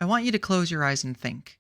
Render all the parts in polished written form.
I want you to close your eyes and think.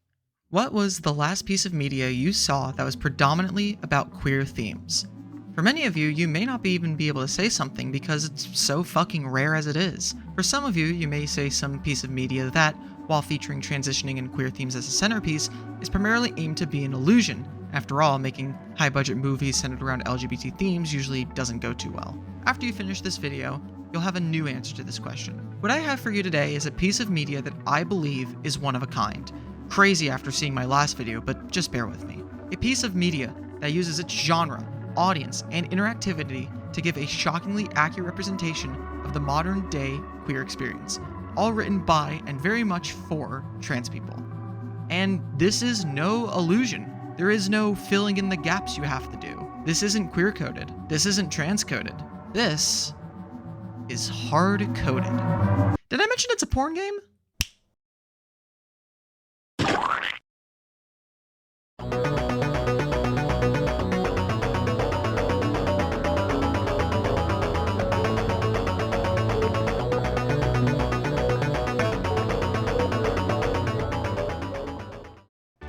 What was the last piece of media you saw that was predominantly about queer themes? For many of you, you may not even be able to say something because it's so fucking rare as it is. For some of you, you may say some piece of media that, while featuring transitioning and queer themes as a centerpiece, is primarily aimed to be an illusion. After all, making high-budget movies centered around LGBT themes usually doesn't go too well. After you finish this video, you'll have a new answer to this question. What I have for you today is a piece of media that I believe is one of a kind. Crazy after seeing my last video, but just bear with me. A piece of media that uses its genre, audience, and interactivity to give a shockingly accurate representation of the modern day queer experience, all written by and very much for trans people. And this is no illusion. There is no filling in the gaps you have to do. This isn't queer coded. This isn't trans coded. This is hard-coded. Did I mention it's a porn game?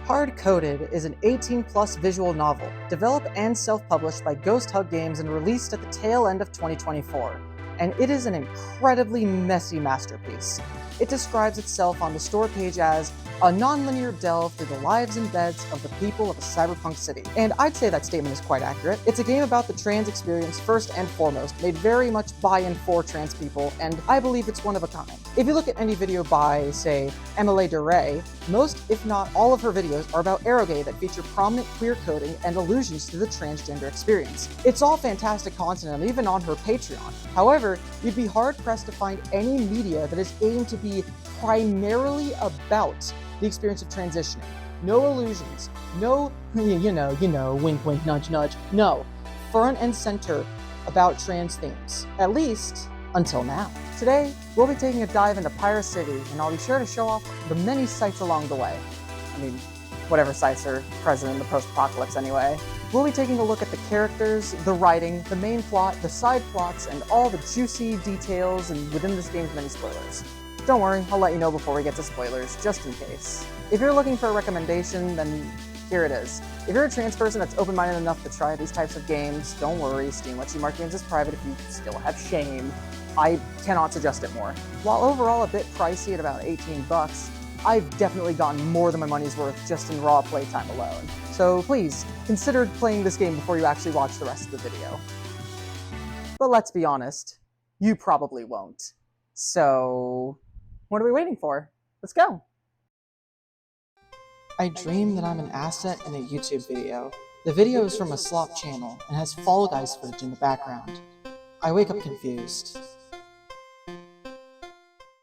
Hardcoded is an 18-plus visual novel, developed and self-published by Ghost Hug Games and released at the tail end of 2024. And it is an incredibly messy masterpiece. It describes itself on the store page as a non-linear delve through the lives and beds of the people of a cyberpunk city. And I'd say that statement is quite accurate. It's a game about the trans experience first and foremost, made very much by and for trans people, and I believe it's one of a kind. If you look at any video by, say, Amelie Doree, most, if not all of her videos are about eroge that feature prominent queer coding and allusions to the transgender experience. It's all fantastic content, and even on her Patreon. However, you'd be hard-pressed to find any media that is aimed to be primarily about the experience of transitioning. No illusions, no, you know, wink, wink, nudge, nudge. No, front and center about trans themes, at least until now. Today, we'll be taking a dive into Pira City, and I'll be sure to show off the many sights along the way. I mean, whatever sights are present in the post-apocalypse anyway. We'll be taking a look at the characters, the writing, the main plot, the side plots, and all the juicy details and within this game's many spoilers. Don't worry, I'll let you know before we get to spoilers, just in case. If you're looking for a recommendation, then here it is. If you're a trans person that's open-minded enough to try these types of games, don't worry, Steam lets you mark games as private if you still have shame. I cannot suggest it more. While overall a bit pricey at about 18 bucks, I've definitely gotten more than my money's worth just in raw playtime alone. So please, consider playing this game before you actually watch the rest of the video. But let's be honest, you probably won't. So, what are we waiting for? Let's go! I dream that I'm an asset in a YouTube video. The video is from a slop channel and has Fall Guys footage in the background. I wake up confused.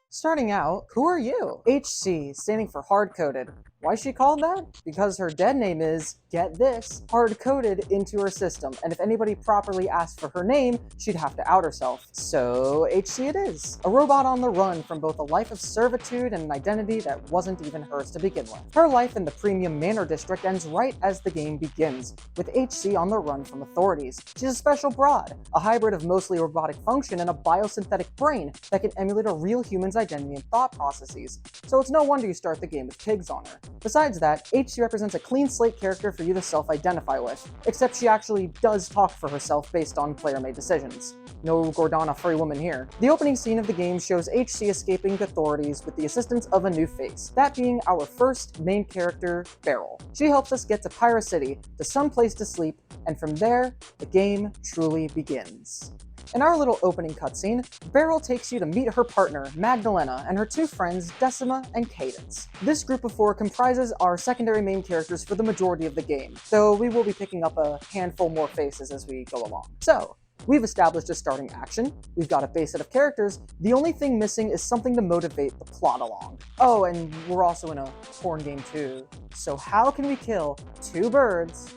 Starting out, who are you? HC, standing for Hardcoded. Why is she called that? Because her dead name is, get this, hard-coded into her system, and if anybody properly asked for her name, she'd have to out herself. So HC it is. A robot on the run from both a life of servitude and an identity that wasn't even hers to begin with. Her life in the Premium Manor District ends right as the game begins, with HC on the run from authorities. She's a special broad, a hybrid of mostly robotic function and a biosynthetic brain that can emulate a real human's identity and thought processes. So it's no wonder you start the game with pigs on her. Besides that, HC represents a clean slate character for you to self-identify with, except she actually does talk for herself based on player-made decisions. No Gordana free woman here. The opening scene of the game shows HC escaping authorities with the assistance of a new face, that being our first main character, Beryl. She helps us get to Pira City, to some place to sleep, and from there, the game truly begins. In our little opening cutscene, Beryl takes you to meet her partner, Magdalena, and her two friends, Decima and Cadence. This group of four comprises our secondary main characters for the majority of the game, though we will be picking up a handful more faces as we go along. So, we've established a starting action, we've got a base set of characters, the only thing missing is something to motivate the plot along. Oh, and we're also in a porn game too, so how can we kill two birds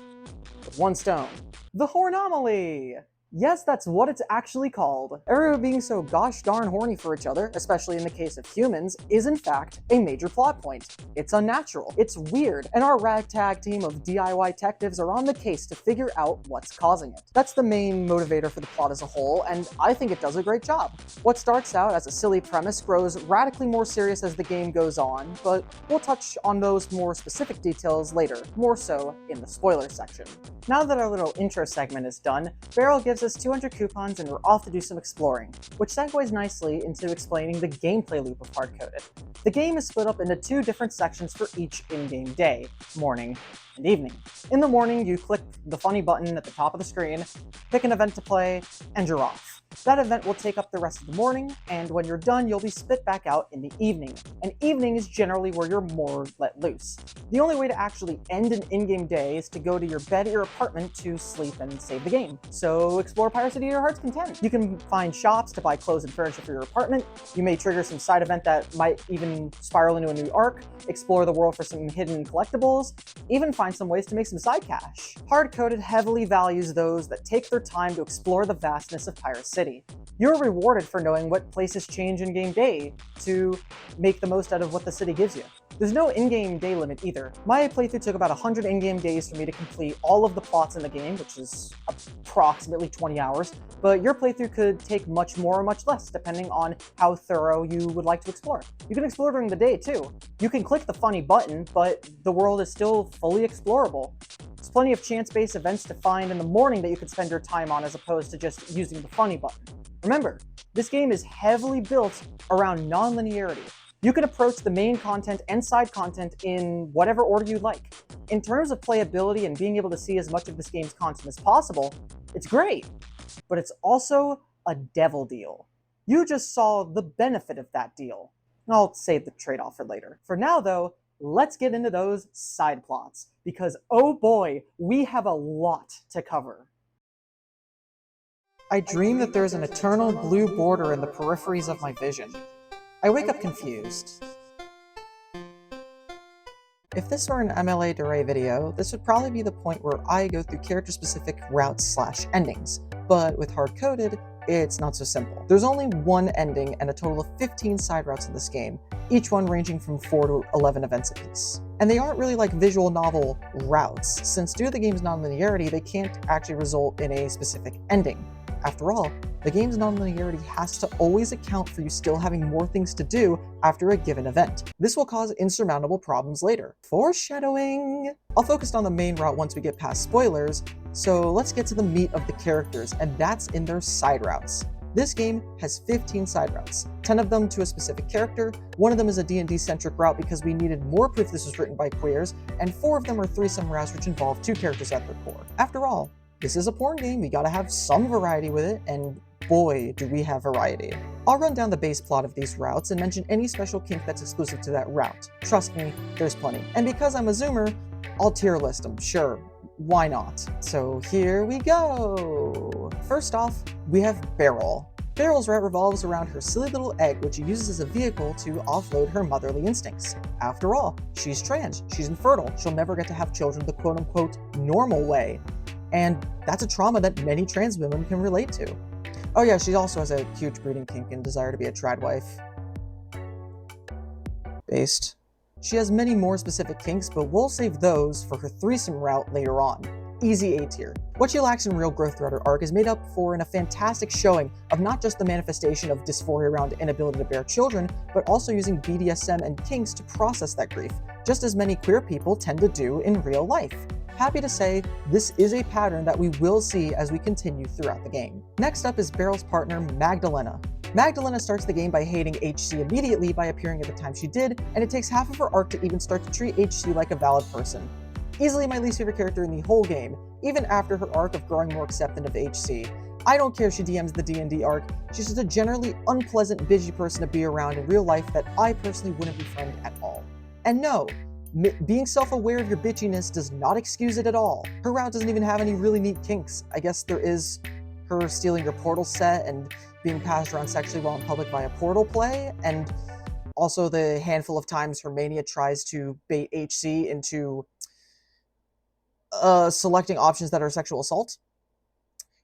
with one stone? The Hornomaly! Yes, that's what it's actually called. Everyone being so gosh darn horny for each other, especially in the case of humans, is in fact a major plot point. It's unnatural, it's weird, and our ragtag team of DIY detectives are on the case to figure out what's causing it. That's the main motivator for the plot as a whole, and I think it does a great job. What starts out as a silly premise grows radically more serious as the game goes on, but we'll touch on those more specific details later, more so in the spoiler section. Now that our little intro segment is done, Beryl gives us 200 coupons and we're off to do some exploring, which segues nicely into explaining the gameplay loop of Hardcoded. The game is split up into two different sections for each in-game day, morning and evening. In the morning, you click the funny button at the top of the screen, pick an event to play, and you're off. That event will take up the rest of the morning, and when you're done, you'll be spit back out in the evening. And evening is generally where you're more let loose. The only way to actually end an in-game day is to go to your bed at your apartment to sleep and save the game. So explore Pira City to your heart's content. You can find shops to buy clothes and furniture for your apartment. You may trigger some side event that might even spiral into a new arc, explore the world for some hidden collectibles, even find some ways to make some side cash. Hardcoded heavily values those that take their time to explore the vastness of Pira City. You're rewarded for knowing what places change in-game day to make the most out of what the city gives you. There's no in-game day limit either. My playthrough took about 100 in-game days for me to complete all of the plots in the game, which is approximately 20 hours, but your playthrough could take much more or much less, depending on how thorough you would like to explore. You can explore during the day too. You can click the funny button, but the world is still fully explorable. There's plenty of chance-based events to find in the morning that you could spend your time on as opposed to just using the funny button. Remember, this game is heavily built around non-linearity. You can approach the main content and side content in whatever order you like. In terms of playability and being able to see as much of this game's content as possible, it's great, but it's also a devil deal. You just saw the benefit of that deal. I'll save the trade-off for later. For now though, let's get into those side plots, because oh boy, we have a lot to cover. I dream that there's an eternal blue border in the peripheries of my vision. I wake up confused. If this were an Amelie Doree video, this would probably be the point where I go through character-specific routes/endings, but with Hardcoded, it's not so simple. There's only one ending and a total of 15 side routes in this game, each one ranging from 4 to 11 events apiece. And they aren't really like visual novel routes, since due to the game's non-linearity, they can't actually result in a specific ending. After all, the game's non-linearity has to always account for you still having more things to do after a given event. This will cause insurmountable problems later. Foreshadowing! I'll focus on the main route once we get past spoilers, so let's get to the meat of the characters, and that's in their side routes. This game has 15 side routes, 10 of them to a specific character, one of them is a D&D-centric route because we needed more proof this was written by queers, and 4 of them are threesome routes which involve 2 characters at their core. After all, this is a porn game, we gotta have some variety with it, and boy, do we have variety. I'll run down the base plot of these routes and mention any special kink that's exclusive to that route. Trust me, there's plenty. And because I'm a zoomer, I'll tier list them, sure, why not? So here we go! First off, we have Beryl. Beryl's route revolves around her silly little egg, which she uses as a vehicle to offload her motherly instincts. After all, she's trans, she's infertile, she'll never get to have children the quote-unquote normal way. And that's a trauma that many trans women can relate to. Oh yeah, she also has a huge breeding kink and desire to be a trad wife. Based. She has many more specific kinks, but we'll save those for her threesome route later on. Easy A tier. What she lacks in real growth throughout her arc is made up for in a fantastic showing of not just the manifestation of dysphoria around inability to bear children, but also using BDSM and kinks to process that grief, just as many queer people tend to do in real life. Happy to say, this is a pattern that we will see as we continue throughout the game. Next up is Beryl's partner, Magdalena. Magdalena starts the game by hating HC immediately by appearing at the time she did, and it takes half of her arc to even start to treat HC like a valid person. Easily my least favorite character in the whole game, even after her arc of growing more acceptant of HC. I don't care if she DMs the D&D arc, she's just a generally unpleasant, bitchy person to be around in real life that I personally wouldn't befriend at all. And no, being self-aware of your bitchiness does not excuse it at all. Her route doesn't even have any really neat kinks. I guess there is her stealing your portal set and being passed around sexually while in public via portal play, and also the handful of times her mania tries to bait HC into selecting options that are sexual assault.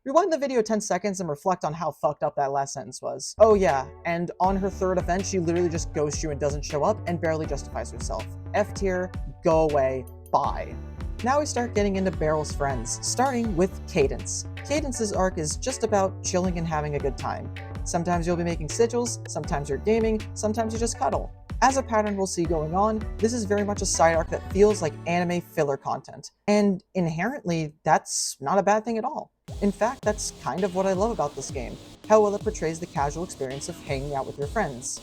Rewind the video 10 seconds and reflect on how fucked up that last sentence was. Oh yeah, and on her third event, she literally just ghosts you and doesn't show up and barely justifies herself. F tier, go away, bye. Now we start getting into Beryl's friends, starting with Cadence. Cadence's arc is just about chilling and having a good time. Sometimes you'll be making sigils, sometimes you're gaming, sometimes you just cuddle. As a pattern we'll see going on, this is very much a side arc that feels like anime filler content. And inherently, that's not a bad thing at all. In fact, that's kind of what I love about this game, how well it portrays the casual experience of hanging out with your friends.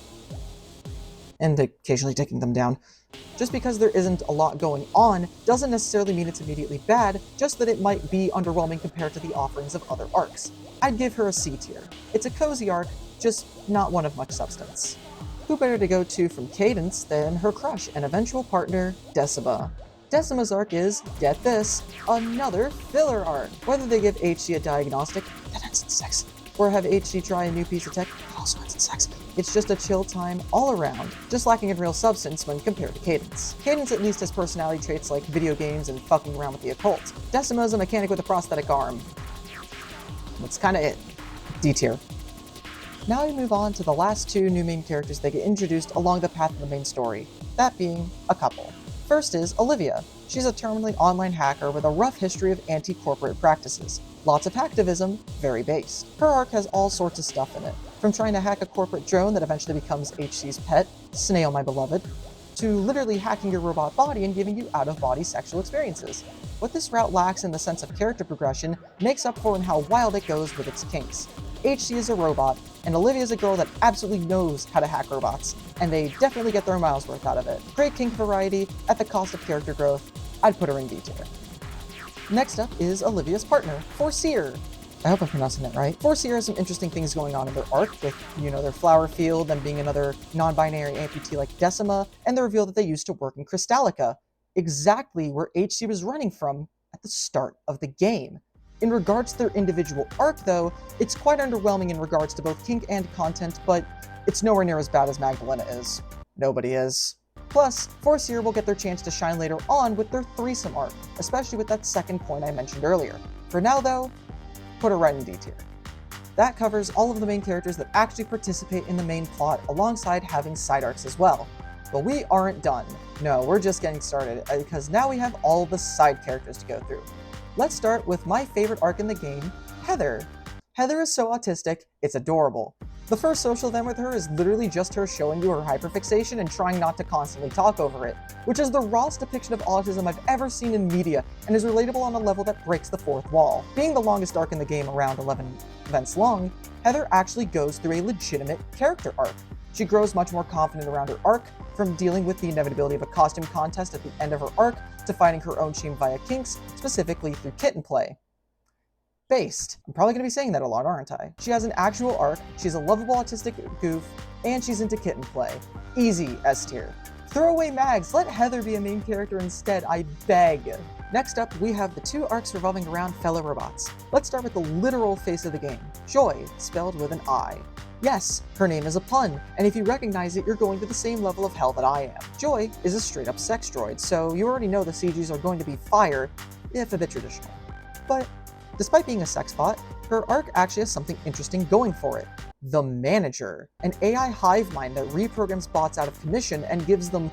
And occasionally taking them down. Just because there isn't a lot going on doesn't necessarily mean it's immediately bad, just that it might be underwhelming compared to the offerings of other arcs. I'd give her a C tier. It's a cozy arc, just not one of much substance. Who better to go to from Cadence than her crush and eventual partner, Decima. Decima's arc is, get this, another filler arc. Whether they give HC a diagnostic that ends in sex, or have HC try a new piece of tech that also ends in sex, it's just a chill time all around, just lacking in real substance when compared to Cadence. Cadence at least has personality traits like video games and fucking around with the occult. Decima is a mechanic with a prosthetic arm. That's kinda it. D tier. Now we move on to the last two new main characters that get introduced along the path of the main story, that being a couple. First is Olivia. She's a terminally online hacker with a rough history of anti-corporate practices. Lots of hacktivism, very based. Her arc has all sorts of stuff in it, from trying to hack a corporate drone that eventually becomes HC's pet, Snail my beloved, to literally hacking your robot body and giving you out-of-body sexual experiences. What this route lacks in the sense of character progression makes up for in how wild it goes with its kinks. HC is a robot, and Olivia is a girl that absolutely knows how to hack robots, and they definitely get their miles worth out of it. Great kink variety at the cost of character growth. I'd put her in D tier. Next up is Olivia's partner, Foreseer. I hope I'm pronouncing it right. Foreseer has some interesting things going on in their arc with, their flower field, them being another non-binary amputee like Decima, and the reveal that they used to work in Crystallica, exactly where HC was running from at the start of the game. In regards to their individual arc, though, it's quite underwhelming in regards to both kink and content, but it's nowhere near as bad as Magdalena is. Nobody is. Plus, Foreseer will get their chance to shine later on with their threesome arc, especially with that second point I mentioned earlier. For now, though, put her right in D tier. That covers all of the main characters that actually participate in the main plot alongside having side arcs as well. But we aren't done. No, we're just getting started, because now we have all the side characters to go through. Let's start with my favorite arc in the game, Heather. Heather is so autistic, it's adorable. The first social event with her is literally just her showing you her hyperfixation and trying not to constantly talk over it, which is the rawest depiction of autism I've ever seen in media and is relatable on a level that breaks the fourth wall. Being the longest arc in the game, around 11 events long, Heather actually goes through a legitimate character arc. She grows much more confident around her arc, from dealing with the inevitability of a costume contest at the end of her arc to finding her own shame via kinks, specifically through kitten play. Based. I'm probably going to be saying that a lot, aren't I? She has an actual arc, she's a lovable autistic goof, and she's into kitten play. Easy S tier. Throw away Mags, let Heather be a main character instead, I beg. Next up, we have the two arcs revolving around fellow robots. Let's start with the literal face of the game, Joy, spelled with an I. Yes, her name is a pun, and if you recognize it, you're going to the same level of hell that I am. Joy is a straight-up sex droid, so you already know the CGs are going to be fire, if a bit traditional. But despite being a sex bot, her arc actually has something interesting going for it. The Manager, an AI hive mind that reprograms bots out of commission and gives them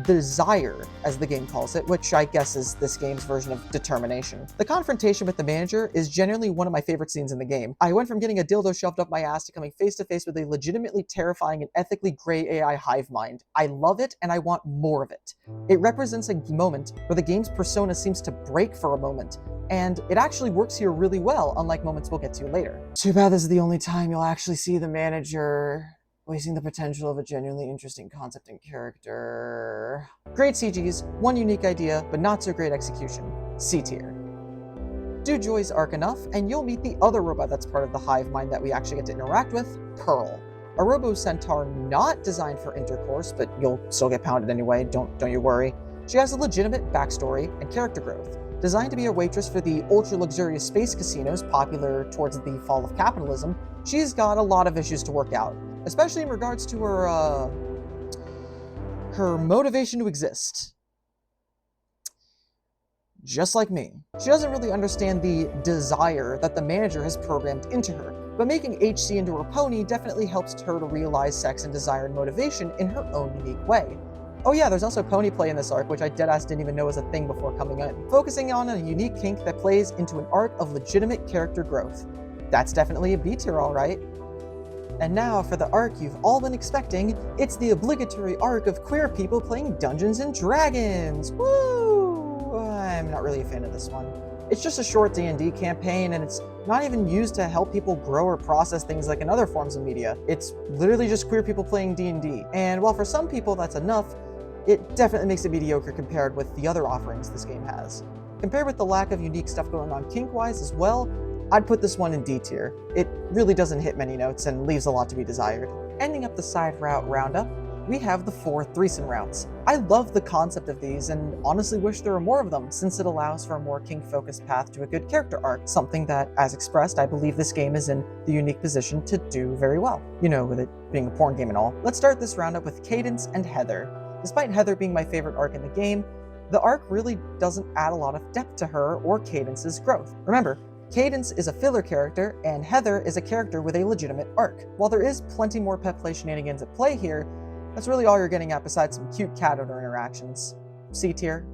desire, as the game calls it, which I guess is this game's version of determination. The confrontation with the Manager is genuinely one of my favorite scenes in the game. I went from getting a dildo shoved up my ass to coming face to face with a legitimately terrifying and ethically gray AI hive mind. I love it and I want more of it. It represents a moment where the game's persona seems to break for a moment, and it actually works here really well, unlike moments we'll get to later. Too bad this is the only time you'll actually see the Manager, wasting the potential of a genuinely interesting concept and character. Great CGs, one unique idea, but not so great execution. C tier. Do Joy's arc enough, and you'll meet the other robot that's part of the hive mind that we actually get to interact with, Pearl. A robo-centaur not designed for intercourse, but you'll still get pounded anyway, don't you worry. She has a legitimate backstory and character growth. Designed to be a waitress for the ultra-luxurious space casinos popular towards the fall of capitalism, she's got a lot of issues to work out, especially in regards to her motivation to exist. just like me. She doesn't really understand the desire that the manager has programmed into her, but making HC into her pony definitely helps her to realize sex and desire and motivation in her own unique way. Oh yeah, there's also pony play in this arc, which I deadass didn't even know was a thing before coming in, focusing on a unique kink that plays into an arc of legitimate character growth. That's definitely a B tier, alright. And now for the arc you've all been expecting, it's the obligatory arc of queer people playing Dungeons & Dragons! Woo! I'm not really a fan of this one. It's just a short D&D campaign, and it's not even used to help people grow or process things like in other forms of media. It's literally just queer people playing D&D. And while for some people that's enough, it definitely makes it mediocre compared with the other offerings this game has. Compared with the lack of unique stuff going on kink-wise as well, I'd put this one in D tier. It really doesn't hit many notes and leaves a lot to be desired. Ending up the side route roundup, we have the 4 threesome routes. I love the concept of these and honestly wish there were more of them, since it allows for a more kink-focused path to a good character arc, something that, as expressed, I believe this game is in the unique position to do very well. You know, with it being a porn game and all. Let's start this roundup with Cadence and Heather. Despite Heather being my favorite arc in the game, the arc really doesn't add a lot of depth to her or Cadence's growth. Remember, Cadence is a filler character, and Heather is a character with a legitimate arc. While there is plenty more pet play shenanigans at play here, that's really all you're getting at besides some cute cat owner interactions. C tier.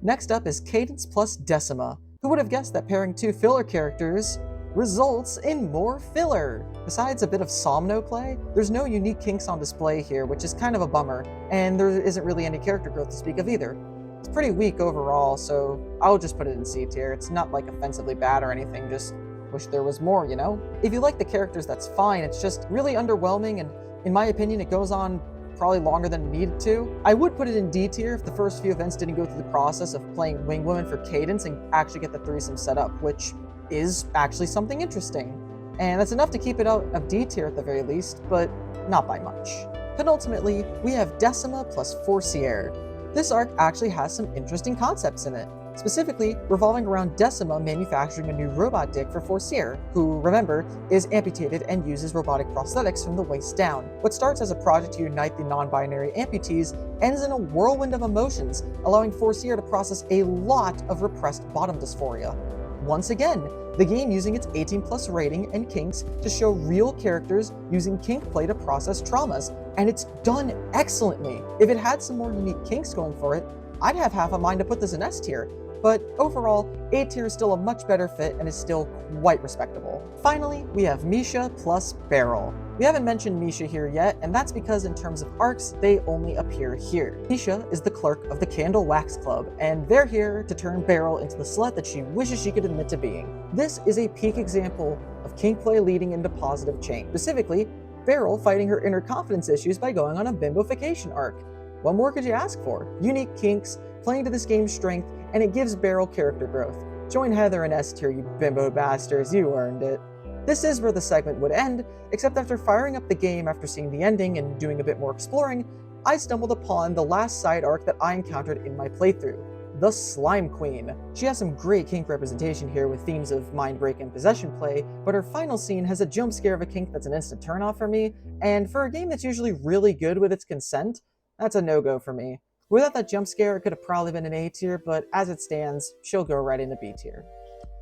Next up is Cadence plus Decima. Who would have guessed that pairing 2 filler characters results in more filler? Besides a bit of Somno play, there's no unique kinks on display here, which is kind of a bummer, and there isn't really any character growth to speak of either. It's pretty weak overall, so I'll just put it in C tier. It's not like offensively bad or anything, just wish there was more, you know? If you like the characters, that's fine. It's just really underwhelming, and in my opinion, it goes on probably longer than it needed to. I would put it in D tier if the first few events didn't go through the process of playing Wing Woman for Cadence and actually get the threesome set up, which is actually something interesting. And that's enough to keep it out of D tier at the very least, but not by much. Penultimately, we have Decima plus Forcier. This arc actually has some interesting concepts in it, specifically revolving around Decima manufacturing a new robot dick for Forcier, who, remember, is amputated and uses robotic prosthetics from the waist down. What starts as a project to unite the non-binary amputees ends in a whirlwind of emotions, allowing Forcier to process a lot of repressed bottom dysphoria. Once again, the game using its 18+ rating and kinks to show real characters using kink play to process traumas, and it's done excellently. If it had some more unique kinks going for it, I'd have half a mind to put this in S tier, but overall, A tier is still a much better fit and is still quite respectable. Finally, we have Misha plus Beryl. We haven't mentioned Misha here yet, and that's because in terms of arcs, they only appear here. Misha is the clerk of the Candle Wax Club, and they're here to turn Beryl into the slut that she wishes she could admit to being. This is a peak example of kink play leading into positive change. Specifically, Beryl fighting her inner confidence issues by going on a bimbofication arc. What more could you ask for? Unique kinks, playing to this game's strength, and it gives Beryl character growth. Join Heather in S tier, you bimbo bastards, you earned it. This is where the segment would end, except after firing up the game after seeing the ending and doing a bit more exploring, I stumbled upon the last side arc that I encountered in my playthrough, the Slime Queen. She has some great kink representation here with themes of mind break and possession play, but her final scene has a jump scare of a kink that's an instant turnoff for me, and for a game that's usually really good with its consent, that's a no-go for me. Without that jump scare, it could have probably been an A tier, but as it stands, she'll go right into B tier.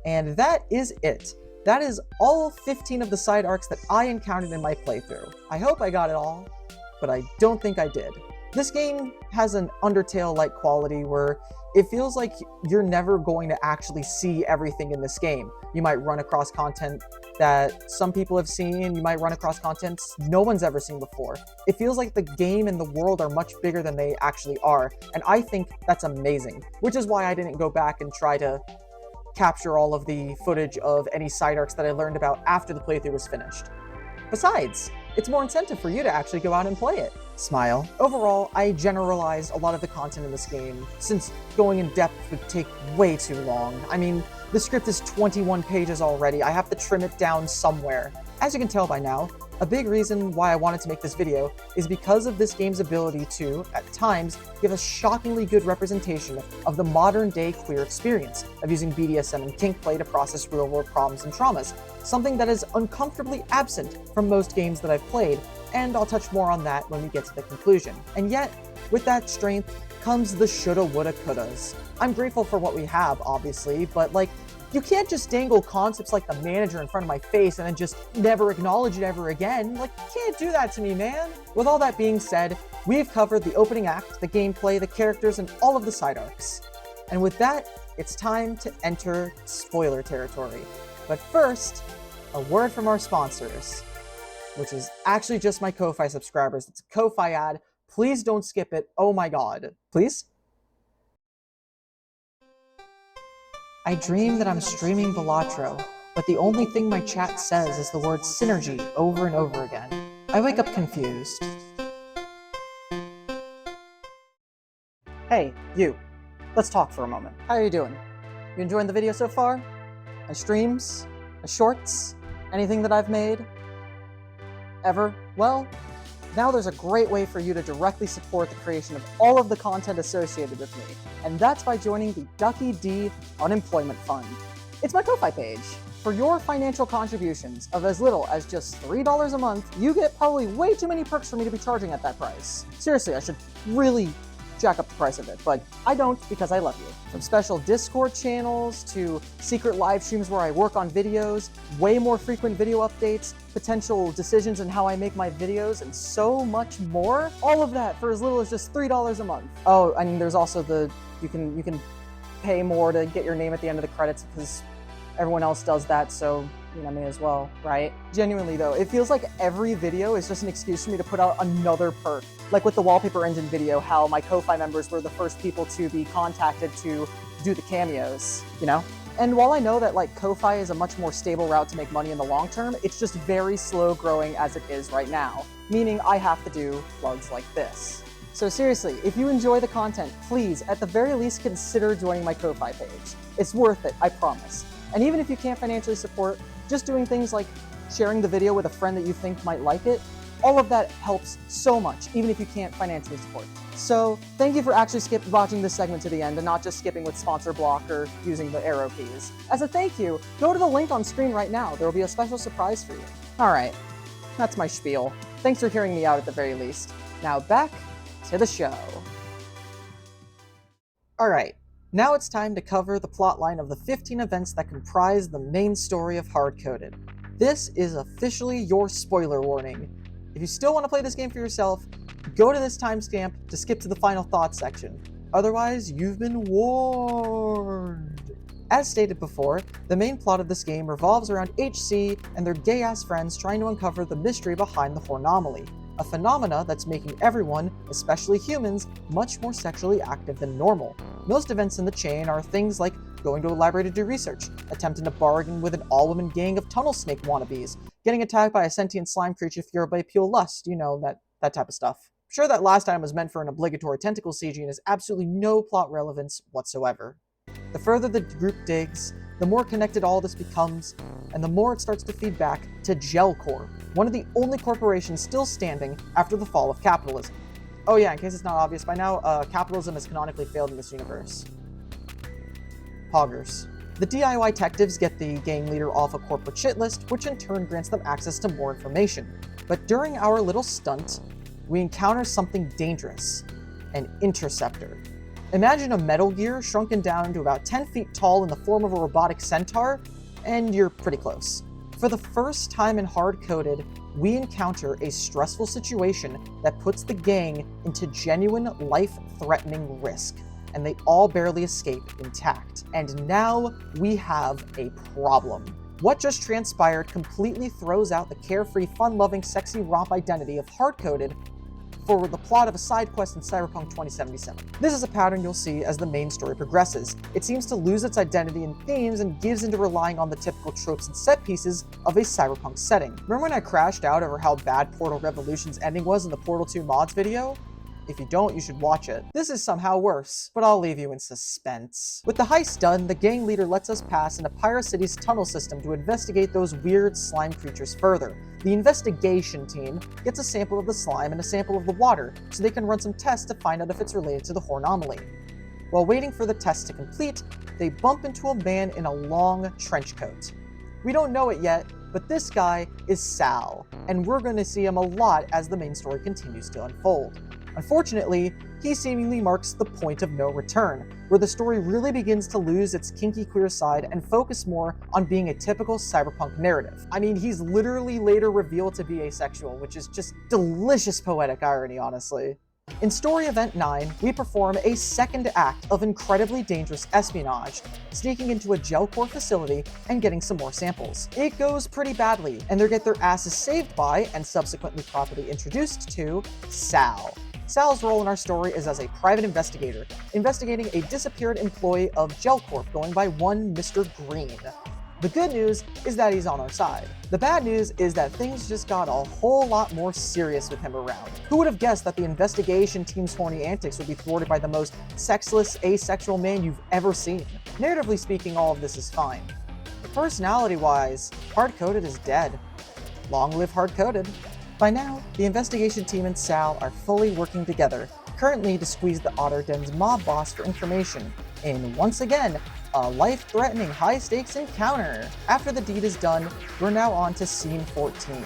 And that is it. That is all 15 of the side arcs that I encountered in my playthrough. I hope I got it all, but I don't think I did. This game has an Undertale-like quality where it feels like you're never going to actually see everything in this game. You might run across content that some people have seen, you might run across content no one's ever seen before. It feels like the game and the world are much bigger than they actually are, and I think that's amazing, which is why I didn't go back and try to capture all of the footage of any side arcs that I learned about after the playthrough was finished. Besides, it's more incentive for you to actually go out and play it. Smile. Overall, I generalized a lot of the content in this game, since going in depth would take way too long. I mean, the script is 21 pages already, I have to trim it down somewhere. As you can tell by now, a big reason why I wanted to make this video is because of this game's ability to, at times, give a shockingly good representation of the modern-day queer experience of using BDSM and kink play to process real-world problems and traumas, something that is uncomfortably absent from most games that I've played, and I'll touch more on that when we get to the conclusion. And yet, with that strength, comes the shoulda, woulda, couldas. I'm grateful for what we have, obviously, but like, you can't just dangle concepts like the manager in front of my face and then just never acknowledge it ever again. Like, you can't do that to me, man. With all that being said, we've covered the opening act, the gameplay, the characters, and all of the side arcs. And with that, it's time to enter spoiler territory. But first, a word from our sponsors, which is actually just my Ko-Fi subscribers. It's a Ko-Fi ad. Please don't skip it. Oh my god. Please? I dream that I'm streaming Velatro, but the only thing my chat says is the word synergy over and over again. I wake up confused. Hey, you. Let's talk for a moment. How are you doing? You enjoying the video so far? My streams? My shorts? Anything that I've made? Ever? Well, now there's a great way for you to directly support the creation of all of the content associated with me, and that's by joining the Ducky D Unemployment Fund. It's my Ko-Fi page. For your financial contributions of as little as just $3 a month, you get probably way too many perks for me to be charging at that price. Seriously, I should really jack up the price of it, but I don't because I love you. From special Discord channels to secret live streams where I work on videos, way more frequent video updates, potential decisions in how I make my videos, and so much more. All of that for as little as just $3 a month. Oh, I mean, there's also the, you can pay more to get your name at the end of the credits because everyone else does that, so you know, me as well, right? Genuinely though, it feels like every video is just an excuse for me to put out another perk. Like with the wallpaper engine video, how my Ko-Fi members were the first people to be contacted to do the cameos, you know? And while I know that like Ko-Fi is a much more stable route to make money in the long term, it's just very slow growing as it is right now, meaning I have to do plugs like this. So seriously, if you enjoy the content, please, at the very least, consider joining my Ko-Fi page. It's worth it, I promise. And even if you can't financially support, just doing things like sharing the video with a friend that you think might like it, all of that helps so much, even if you can't financially support. So thank you for actually watching this segment to the end and not just skipping with sponsor block or using the arrow keys. As a thank you, go to the link on screen right now. There will be a special surprise for you. All right, that's my spiel. Thanks for hearing me out at the very least. Now back to the show. All right. Now it's time to cover the plotline of the 15 events that comprise the main story of Hardcoded. This is officially your spoiler warning. If you still want to play this game for yourself, go to this timestamp to skip to the final thoughts section. Otherwise, you've been warned. As stated before, the main plot of this game revolves around HC and their gay-ass friends trying to uncover the mystery behind the Hornomaly, a phenomena that's making everyone, especially humans, much more sexually active than normal. Most events in the chain are things like going to a library to do research, attempting to bargain with an all-woman gang of tunnel snake wannabes, getting attacked by a sentient slime creature fueled by pure lust, you know, that type of stuff. Sure, that last item was meant for an obligatory tentacle CG and has absolutely no plot relevance whatsoever. The further the group digs, the more connected all this becomes, and the more it starts to feed back to Gel Corp, one of the only corporations still standing after the fall of capitalism. Oh yeah, in case it's not obvious by now, capitalism has canonically failed in this universe. Poggers. The DIY detectives get the gang leader off a corporate shit list, which in turn grants them access to more information. But during our little stunt, we encounter something dangerous, an interceptor. Imagine a Metal Gear shrunken down to about 10 feet tall in the form of a robotic centaur, and you're pretty close. For the first time in Hardcoded, we encounter a stressful situation that puts the gang into genuine life-threatening risk, and they all barely escape intact. And now we have a problem. What just transpired completely throws out the carefree, fun-loving, sexy romp identity of Hardcoded for the plot of a side quest in Cyberpunk 2077. This is a pattern you'll see as the main story progresses. It seems to lose its identity and themes and gives into relying on the typical tropes and set pieces of a Cyberpunk setting. Remember when I crashed out over how bad Portal Revolution's ending was in the Portal 2 mods video? If you don't, you should watch it. This is somehow worse, but I'll leave you in suspense. With the heist done, the gang leader lets us pass into Pira City's tunnel system to investigate those weird slime creatures further. The investigation team gets a sample of the slime and a sample of the water, so they can run some tests to find out if it's related to the Hornomaly. While waiting for the test to complete, they bump into a man in a long trench coat. We don't know it yet, but this guy is Sal, and we're going to see him a lot as the main story continues to unfold. Unfortunately, he seemingly marks the point of no return, where the story really begins to lose its kinky queer side and focus more on being a typical cyberpunk narrative. I mean, he's literally later revealed to be asexual, which is just delicious poetic irony, honestly. In Story Event 9, we perform a second act of incredibly dangerous espionage, sneaking into a Gelcorp facility and getting some more samples. It goes pretty badly, and they get their asses saved by, and subsequently properly introduced to, Sal. Sal's role in our story is as a private investigator, investigating a disappeared employee of Gelcorp going by one Mr. Green. The good news is that he's on our side. The bad news is that things just got a whole lot more serious with him around. Who would have guessed that the investigation team's horny antics would be thwarted by the most sexless, asexual man you've ever seen? Narratively speaking, all of this is fine. But personality-wise, Hardcoded is dead. Long live Hardcoded. By now, the investigation team and Sal are fully working together, currently to squeeze the Otterden's mob boss for information, in, once again, a life-threatening high-stakes encounter. After the deed is done, we're now on to scene 14.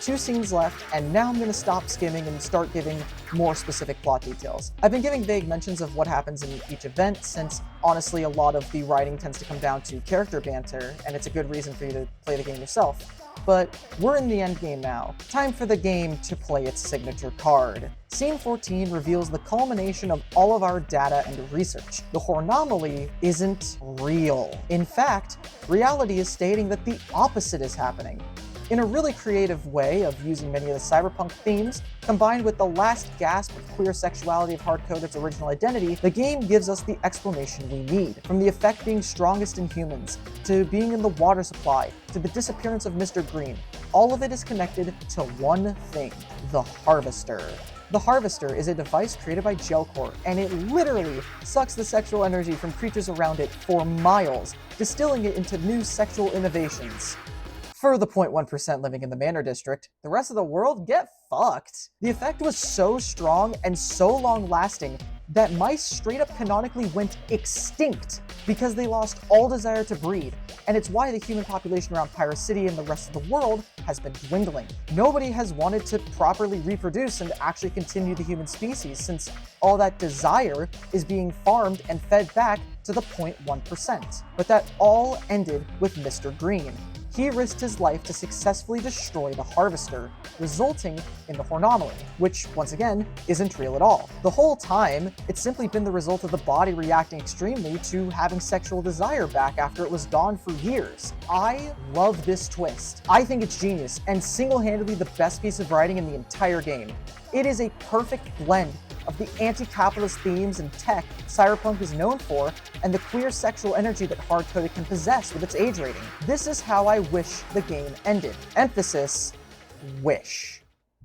2 scenes left, and now I'm going to stop skimming and start giving more specific plot details. I've been giving vague mentions of what happens in each event, since honestly a lot of the writing tends to come down to character banter, and it's a good reason for you to play the game yourself. But we're in the endgame now. Time for the game to play its signature card. Scene 14 reveals the culmination of all of our data and research. The Hornomaly isn't real. In fact, reality is stating that the opposite is happening. In a really creative way of using many of the cyberpunk themes, combined with the last gasp of queer sexuality of Hardcoded's original identity, the game gives us the explanation we need. From the effect being strongest in humans, to being in the water supply, to the disappearance of Mr. Green, all of it is connected to one thing: the Harvester. The Harvester is a device created by Gelcorp, and it literally sucks the sexual energy from creatures around it for miles, distilling it into new sexual innovations. For the 0.1% living in the Manor District, the rest of the world, get fucked. The effect was so strong and so long-lasting that mice straight up canonically went extinct because they lost all desire to breed, and it's why the human population around Pira City and the rest of the world has been dwindling. Nobody has wanted to properly reproduce and actually continue the human species, since all that desire is being farmed and fed back to the 0.1%. But that all ended with Mr. Green. He risked his life to successfully destroy the Harvester, resulting in the Hornomaly, which, once again, isn't real at all. The whole time, it's simply been the result of the body reacting extremely to having sexual desire back after it was gone for years. I love this twist. I think it's genius, and single-handedly the best piece of writing in the entire game. It is a perfect blend of the anti-capitalist themes and tech cyberpunk is known for, and the queer sexual energy that Hardcoded can possess with its age rating. This is how I wish the game ended. Emphasis, wish.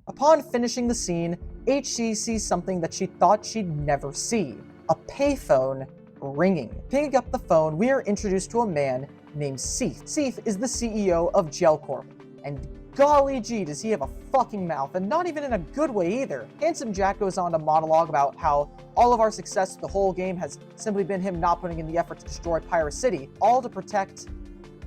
Upon finishing the scene, HC sees something that she thought she'd never see: a payphone ringing. Picking up the phone, we are introduced to a man named Seath. Seath is the CEO of Gelcorp, and golly gee, does he have a fucking mouth, and not even in a good way either. Handsome Jack goes on to monologue about how all of our success with the whole game has simply been him not putting in the effort to destroy Pira City, all to protect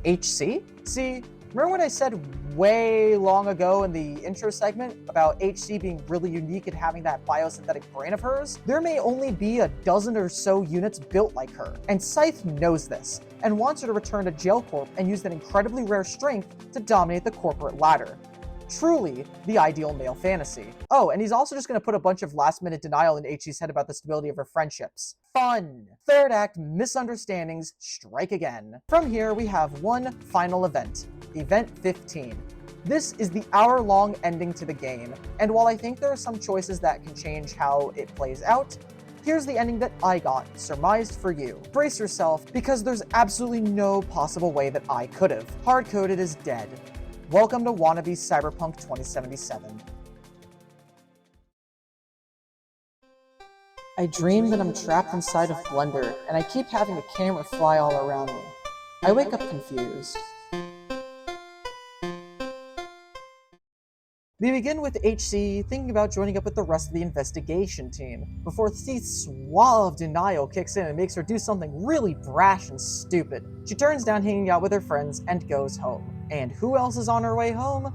HC? See, remember when I said way long ago in the intro segment about HC being really unique and having that biosynthetic brain of hers? There may only be a dozen or so units built like her, and Scythe knows this, and wants her to return to Gelcorp and use that incredibly rare strength to dominate the corporate ladder. Truly the ideal male fantasy. Oh, and he's also just going to put a bunch of last-minute denial in HC's head about the stability of her friendships. Fun! Third act misunderstandings strike again. From here, we have one final event, Event 15. This is the hour-long ending to the game, and while I think there are some choices that can change how it plays out, here's the ending that I got, surmised for you. Brace yourself, because there's absolutely no possible way that I could've. Hardcoded is dead. Welcome to Wannabe Cyberpunk 2077. I dream that I'm trapped inside of Blender, and I keep having a camera fly all around me. I wake up confused. We begin with HC thinking about joining up with the rest of the investigation team, before Thief's suave denial kicks in and makes her do something really brash and stupid. She turns down hanging out with her friends and goes home. And who else is on her way home?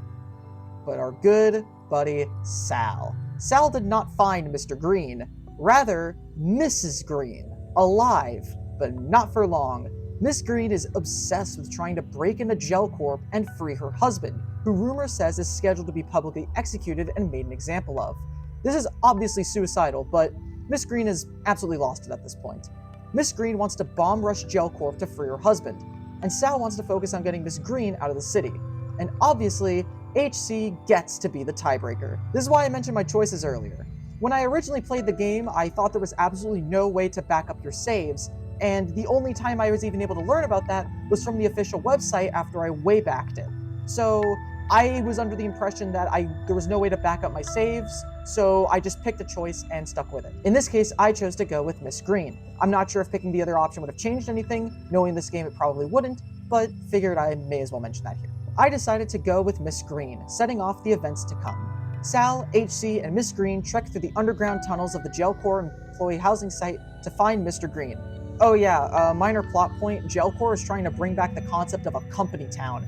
But our good buddy Sal. Sal did not find Mr. Green, rather Mrs. Green, alive, but not for long. Miss Green is obsessed with trying to break into Gel Corp and free her husband, who rumor says is scheduled to be publicly executed and made an example of. This is obviously suicidal, but Miss Green is absolutely lost it at this point. Miss Green wants to bomb rush Gel Corp to free her husband, and Sal wants to focus on getting Miss Green out of the city. And obviously, HC gets to be the tiebreaker. This is why I mentioned my choices earlier. When I originally played the game, I thought there was absolutely no way to back up your saves, and the only time I was even able to learn about that was from the official website after I waybacked it. So I was under the impression that there was no way to back up my saves, so I just picked a choice and stuck with it. In this case, I chose to go with Miss Green. I'm not sure if picking the other option would have changed anything. Knowing this game, it probably wouldn't, but figured I may as well mention that here. I decided to go with Miss Green, setting off the events to come. Sal, HC, and Miss Green trek through the underground tunnels of the Gel Corp employee housing site to find Mr. Green. Oh yeah, minor plot point, Gel Corp is trying to bring back the concept of a company town.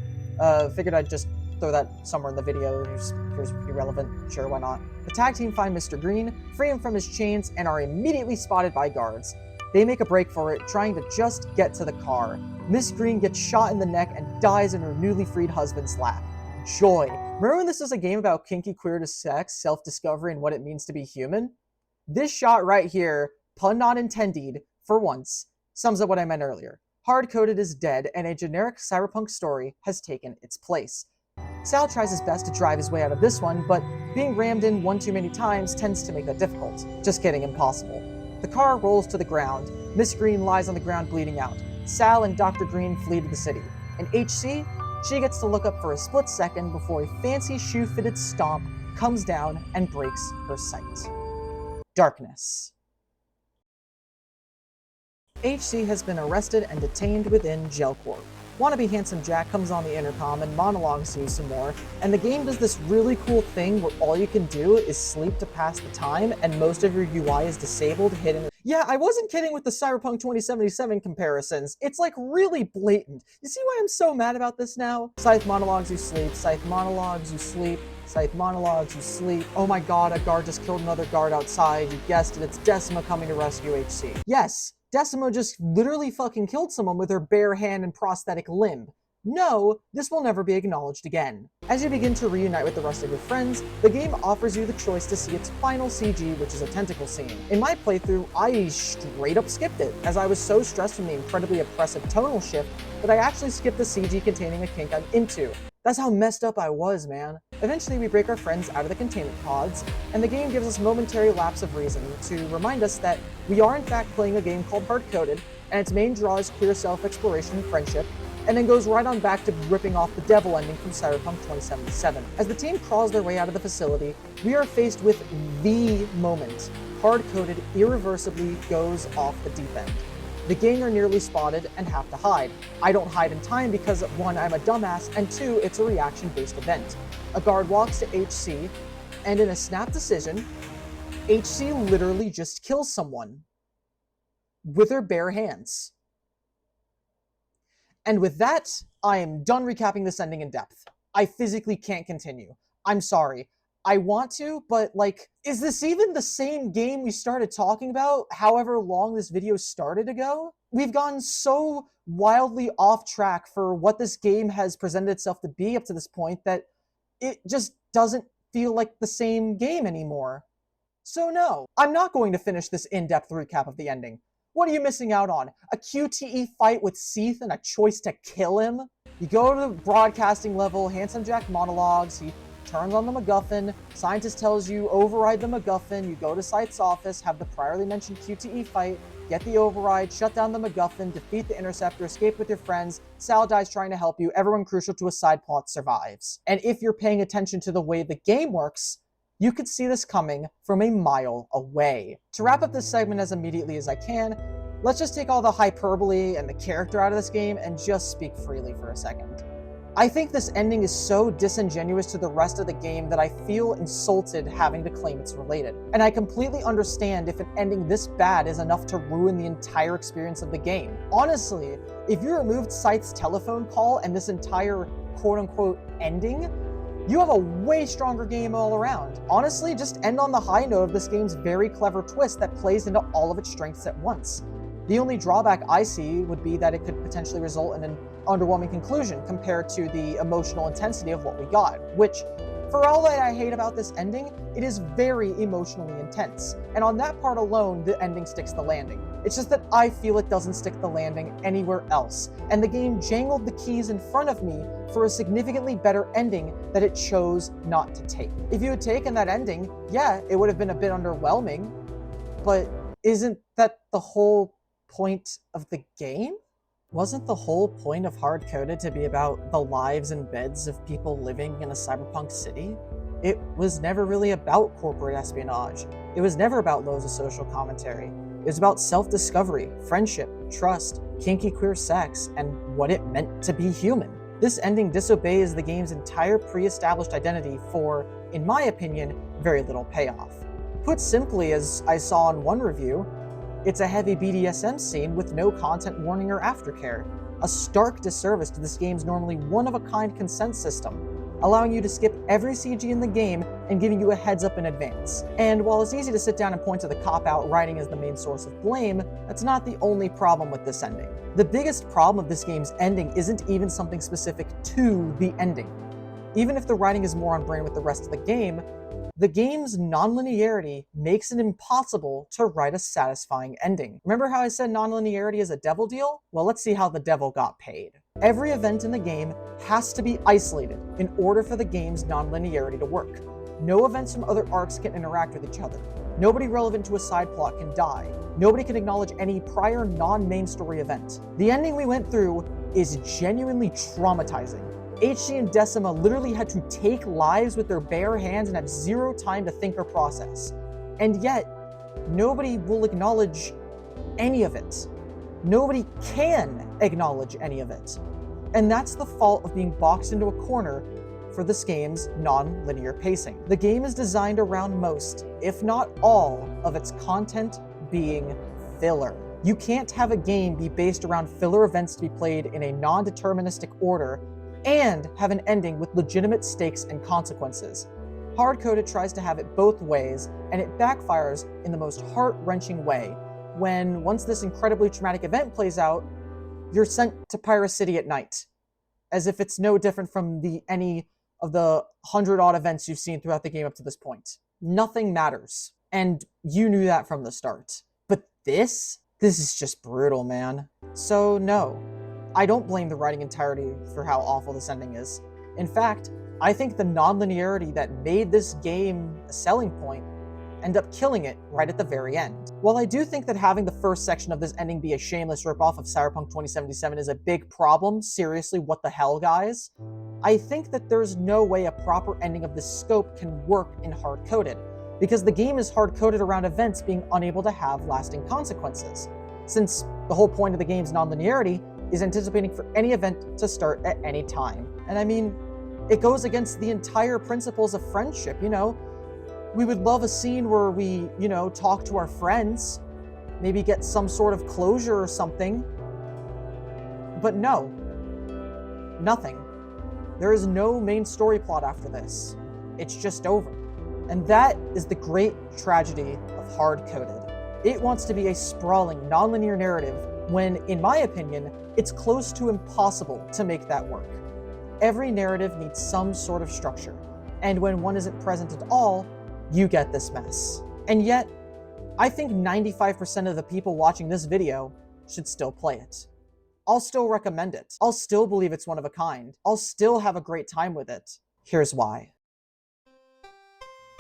Figured I'd just throw that somewhere in the video. Here's irrelevant, sure, why not. The tag team find Mr. Green, free him from his chains, and are immediately spotted by guards. They make a break for it, trying to just get to the car. Miss Green gets shot in the neck and dies in her newly freed husband's lap. Joy. Remember when this was a game about kinky queer to sex, self-discovery, and what it means to be human? This shot right here, pun not intended, for once, sums up what I meant earlier. Hardcoded is dead, and a generic cyberpunk story has taken its place. Sal tries his best to drive his way out of this one, but being rammed in one too many times tends to make that difficult. Just kidding, impossible. The car rolls to the ground. Miss Green lies on the ground bleeding out. Sal and Dr. Green flee to the city. And HC? She gets to look up for a split second before a fancy shoe-fitted stomp comes down and breaks her sight. Darkness. HC has been arrested and detained within Gel Corp. Wannabe Handsome Jack comes on the intercom and monologues you some more, and the game does this really cool thing where all you can do is sleep to pass the time, and most of your UI is disabled, hidden. Yeah, I wasn't kidding with the Cyberpunk 2077 comparisons. It's like really blatant. You see why I'm so mad about this now? Scythe monologues, you sleep. Scythe monologues, you sleep. Scythe monologues, you sleep. Oh my god, a guard just killed another guard outside. You guessed it, it's Decima coming to rescue HC. Yes, Decima just literally fucking killed someone with her bare hand and prosthetic limb. No, this will never be acknowledged again. As you begin to reunite with the rest of your friends, the game offers you the choice to see its final CG, which is a tentacle scene. In my playthrough, I straight up skipped it, as I was so stressed from the incredibly oppressive tonal shift that I actually skipped the CG containing a kink I'm into. That's how messed up I was, man. Eventually, we break our friends out of the containment pods, and the game gives us momentary lapse of reason to remind us that we are in fact playing a game called Hardcoded, and its main draw is queer self-exploration and friendship, and then goes right on back to ripping off the devil ending from Cyberpunk 2077. As the team crawls their way out of the facility, we are faced with the moment. Hardcoded irreversibly goes off the deep end. The gang are nearly spotted and have to hide. I don't hide in time because 1, I'm a dumbass, and 2, it's a reaction-based event. A guard walks to HC, and in a snap decision, HC literally just kills someone with her bare hands. And with that, I am done recapping this ending in depth. I physically can't continue. I'm sorry. I want to, but like, is this even the same game we started talking about however long this video started ago? We've gone so wildly off track for what this game has presented itself to be up to this point that it just doesn't feel like the same game anymore. So no, I'm not going to finish this in-depth recap of the ending. What are you missing out on? A QTE fight with Seath and a choice to kill him? You go to the broadcasting level, Handsome Jack monologues, he turns on the MacGuffin, scientist tells you override the MacGuffin, you go to Scythe's office, have the priorly mentioned QTE fight, get the override, shut down the MacGuffin, defeat the Interceptor, escape with your friends, Sal dies trying to help you, everyone crucial to a side plot survives. And if you're paying attention to the way the game works, you could see this coming from a mile away. To wrap up this segment as immediately as I can, let's just take all the hyperbole and the character out of this game and just speak freely for a second. I think this ending is so disingenuous to the rest of the game that I feel insulted having to claim it's related. And I completely understand if an ending this bad is enough to ruin the entire experience of the game. Honestly, if you removed Scythe's telephone call and this entire quote-unquote ending, you have a way stronger game all around. Honestly, just end on the high note of this game's very clever twist that plays into all of its strengths at once. The only drawback I see would be that it could potentially result in an underwhelming conclusion compared to the emotional intensity of what we got, which, for all that I hate about this ending, it is very emotionally intense, and on that part alone, the ending sticks the landing. It's just that I feel it doesn't stick the landing anywhere else, and the game jangled the keys in front of me for a significantly better ending that it chose not to take. If you had taken that ending, yeah, it would have been a bit underwhelming, but isn't that the whole point of the game? Wasn't the whole point of Hardcoded to be about the lives and beds of people living in a cyberpunk city? It was never really about corporate espionage. It was never about loads of social commentary. It was about self-discovery, friendship, trust, kinky queer sex, and what it meant to be human. This ending disobeys the game's entire pre-established identity for, in my opinion, very little payoff. Put simply, as I saw in one review, it's a heavy BDSM scene with no content warning or aftercare, a stark disservice to this game's normally one-of-a-kind consent system, allowing you to skip every CG in the game and giving you a heads up in advance. And while it's easy to sit down and point to the cop-out writing as the main source of blame, that's not the only problem with this ending. The biggest problem of this game's ending isn't even something specific to the ending. Even if the writing is more on brand with the rest of the game's non-linearity makes it impossible to write a satisfying ending. Remember how I said non-linearity is a devil deal? Well, let's see how the devil got paid. Every event in the game has to be isolated in order for the game's non-linearity to work. No events from other arcs can interact with each other. Nobody relevant to a side plot can die. Nobody can acknowledge any prior non-main story event. The ending we went through is genuinely traumatizing. HC and Decima literally had to take lives with their bare hands and have zero time to think or process. And yet, nobody will acknowledge any of it. Nobody can acknowledge any of it. And that's the fault of being boxed into a corner for this game's non-linear pacing. The game is designed around most, if not all, of its content being filler. You can't have a game be based around filler events to be played in a non-deterministic order and have an ending with legitimate stakes and consequences. Hardcoded tries to have it both ways, and it backfires in the most heart-wrenching way, when once this incredibly traumatic event plays out, you're sent to Pira City at night, as if it's no different from any of the 100-odd events you've seen throughout the game up to this point. Nothing matters, and you knew that from the start. But this is just brutal, man. So no, I don't blame the writing entirety for how awful this ending is. In fact, I think the non-linearity that made this game a selling point end up killing it right at the very end. While I do think that having the first section of this ending be a shameless ripoff of Cyberpunk 2077 is a big problem, seriously, what the hell, guys? I think that there's no way a proper ending of this scope can work in Hardcoded, because the game is hard-coded around events being unable to have lasting consequences, since the whole point of the game's non-linearity is anticipating for any event to start at any time. And I mean, it goes against the entire principles of friendship, you know? We would love a scene where we, talk to our friends, maybe get some sort of closure or something. But no, nothing. There is no main story plot after this. It's just over. And that is the great tragedy of Hardcoded. It wants to be a sprawling, non-linear narrative when, in my opinion, it's close to impossible to make that work. Every narrative needs some sort of structure, and when one isn't present at all, you get this mess. And yet, I think 95% of the people watching this video should still play it. I'll still recommend it. I'll still believe it's one of a kind. I'll still have a great time with it. Here's why.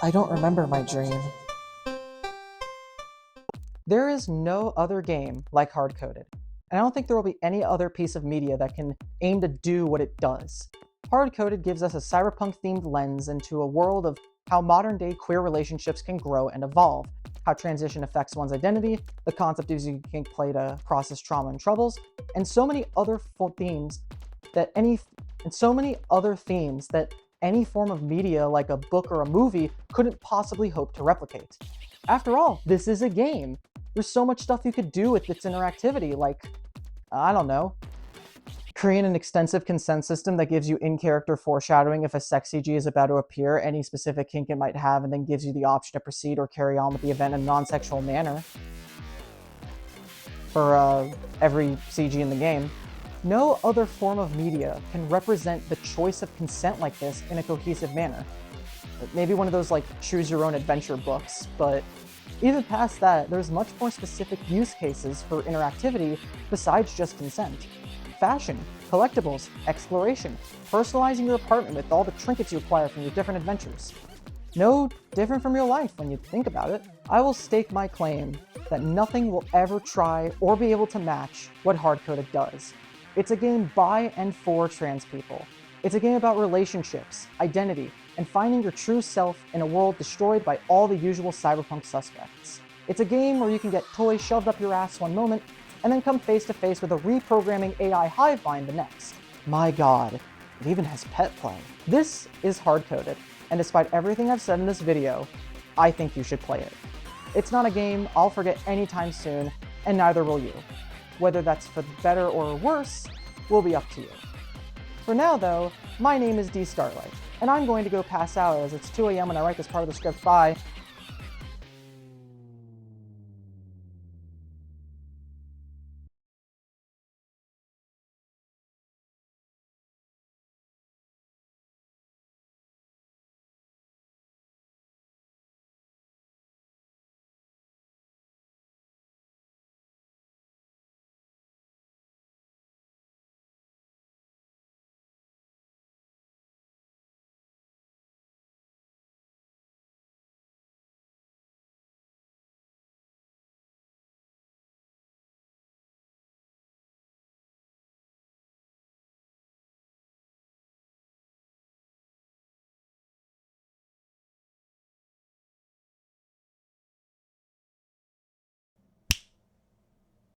I don't remember my dream. There is no other game like Hardcoded, and I don't think there will be any other piece of media that can aim to do what it does. Hardcoded gives us a cyberpunk-themed lens into a world of how modern-day queer relationships can grow and evolve, how transition affects one's identity, the concept of using kink play to process trauma and troubles, and so many other themes that any form of media like a book or a movie couldn't possibly hope to replicate. After all, this is a game. There's so much stuff you could do with its interactivity, like, I don't know, Create an extensive consent system that gives you in-character foreshadowing if a sex CG is about to appear, any specific kink it might have, and then gives you the option to proceed or carry on with the event in a non-sexual manner for every CG in the game. No other form of media can represent the choice of consent like this in a cohesive manner. Maybe one of those like choose your own adventure books, but even past that, there's much more specific use cases for interactivity besides just consent. Fashion, collectibles, exploration, personalizing your apartment with all the trinkets you acquire from your different adventures. No different from real life when you think about it. I will stake my claim that nothing will ever try or be able to match what Hardcoded does. It's a game by and for trans people. It's a game about relationships, identity, and finding your true self in a world destroyed by all the usual cyberpunk suspects. It's a game where you can get toys shoved up your ass one moment, and then come face to face with a reprogramming AI hive mind the next. My god, it even has pet play. This is Hardcoded, and despite everything I've said in this video, I think you should play it. It's not a game I'll forget anytime soon, and neither will you. Whether that's for better or worse, will be up to you. For now though, my name is D Starlight, and I'm going to go pass out as it's 2 AM when I write this part of the script. Bye.